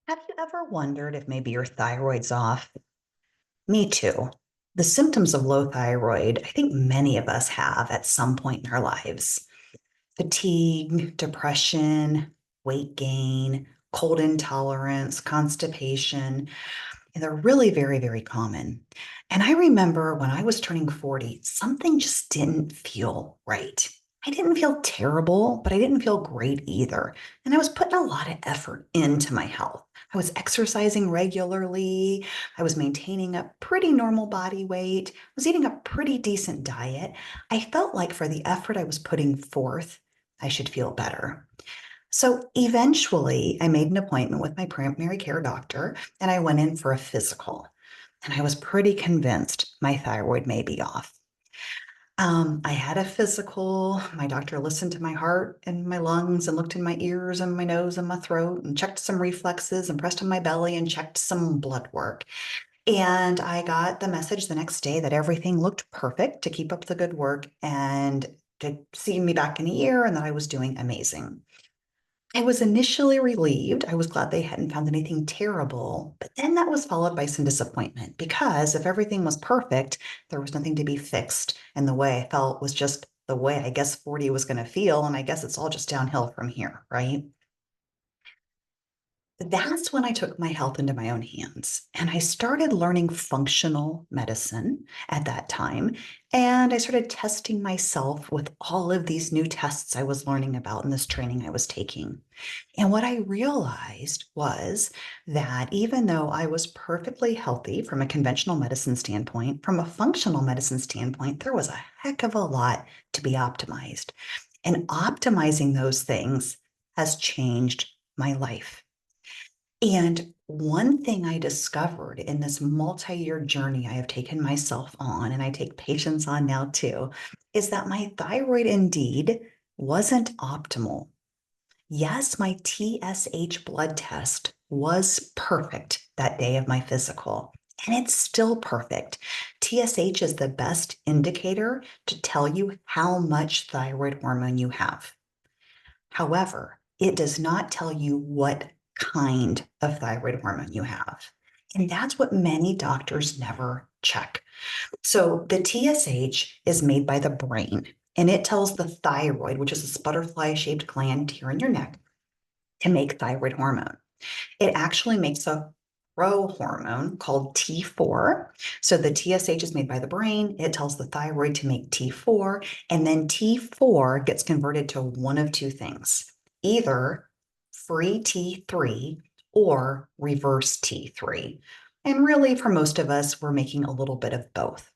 Have you ever wondered if maybe your thyroid's off? Me too. The symptoms of low thyroid, I think many of us have at some point in our lives. Fatigue, depression, weight gain, cold intolerance, constipation. And they're really very, very common. And I remember when I was turning 40, something just didn't feel right. I didn't feel terrible, but I didn't feel great either. And I was putting a lot of effort into my health. I was exercising regularly. I was maintaining a pretty normal body weight. I was eating a pretty decent diet. I felt like for the effort I was putting forth, I should feel better. So eventually, I made an appointment with my primary care doctor and I went in for a physical. And I was pretty convinced my thyroid may be off. I had a physical. My doctor listened to my heart and my lungs and looked in my ears and my nose and my throat and checked some reflexes and pressed on my belly and checked some blood work. And I got the message the next day that everything looked perfect to keep up the good work and to see me back in a year and that I was doing amazing. I was initially relieved. I was glad they hadn't found anything terrible, but then that was followed by some disappointment because if everything was perfect, there was nothing to be fixed. And the way I felt was just the way I guess 40 was going to feel. And I guess it's all just downhill from here, right? That's when I took my health into my own hands and I started learning functional medicine at that time. And I started testing myself with all of these new tests I was learning about in this training I was taking. And what I realized was that even though I was perfectly healthy from a conventional medicine standpoint, from a functional medicine standpoint, there was a heck of a lot to be optimized. And optimizing those things has changed my life. And one thing I discovered in this multi-year journey I have taken myself on, and I take patients on now too, is that my thyroid indeed wasn't optimal. Yes, my TSH blood test was perfect that day of my physical, and it's still perfect. TSH is the best indicator to tell you how much thyroid hormone you have. However, it does not tell you what kind of thyroid hormone you have. And that's what many doctors never check. So the TSH is made by the brain and it tells the thyroid, which is this butterfly shaped gland here in your neck, to make thyroid hormone. It actually makes a pro hormone called T4. So the TSH is made by the brain. It tells the thyroid to make T4, and then T4 gets converted to one of two things, either free T3 or reverse T3. And really, for most of us, we're making a little bit of both.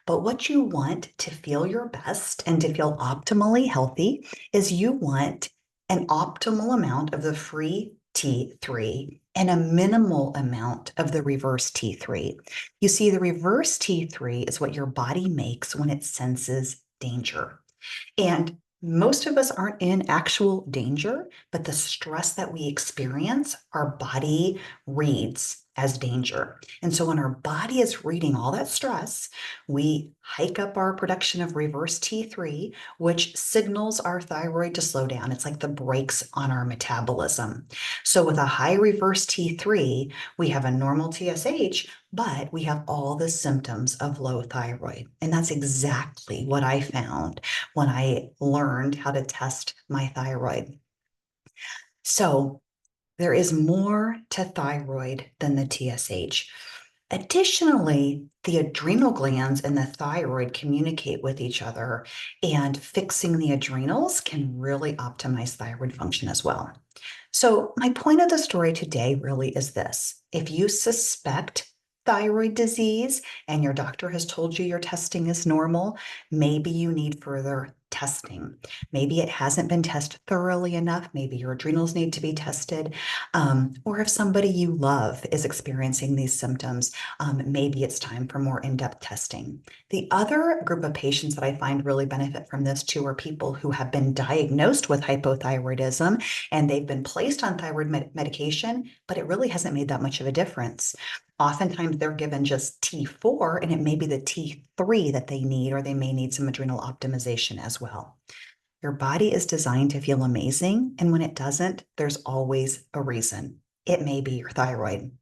But what you want to feel your best and to feel optimally healthy is you want an optimal amount of the free T3 and a minimal amount of the reverse T3. You see, the reverse T3 is what your body makes when it senses danger. And most of us aren't in actual danger, but the stress that we experience, our body reads as danger. And so when our body is reading all that stress, we hike up our production of reverse T3, which signals our thyroid to slow down. It's like the brakes on our metabolism. So with a high reverse T3, we have a normal TSH, but we have all the symptoms of low thyroid. And that's exactly what I found when I learned how to test my thyroid. So there is more to thyroid than the TSH. Additionally, the adrenal glands and the thyroid communicate with each other, and fixing the adrenals can really optimize thyroid function as well. So, my point of the story today really is this: if you suspect thyroid disease and your doctor has told you your testing is normal, maybe you need further testing. Maybe it hasn't been tested thoroughly enough. Maybe your adrenals need to be tested. Or if somebody you love is experiencing these symptoms, maybe it's time for more in-depth testing. The other group of patients that I find really benefit from this too are people who have been diagnosed with hypothyroidism and they've been placed on thyroid medication, but it really hasn't made that much of a difference. Oftentimes they're given just T4 and it may be the T3 that they need, or they may need some adrenal optimization as well. Your body is designed to feel amazing, and when it doesn't, there's always a reason. it may be your thyroid.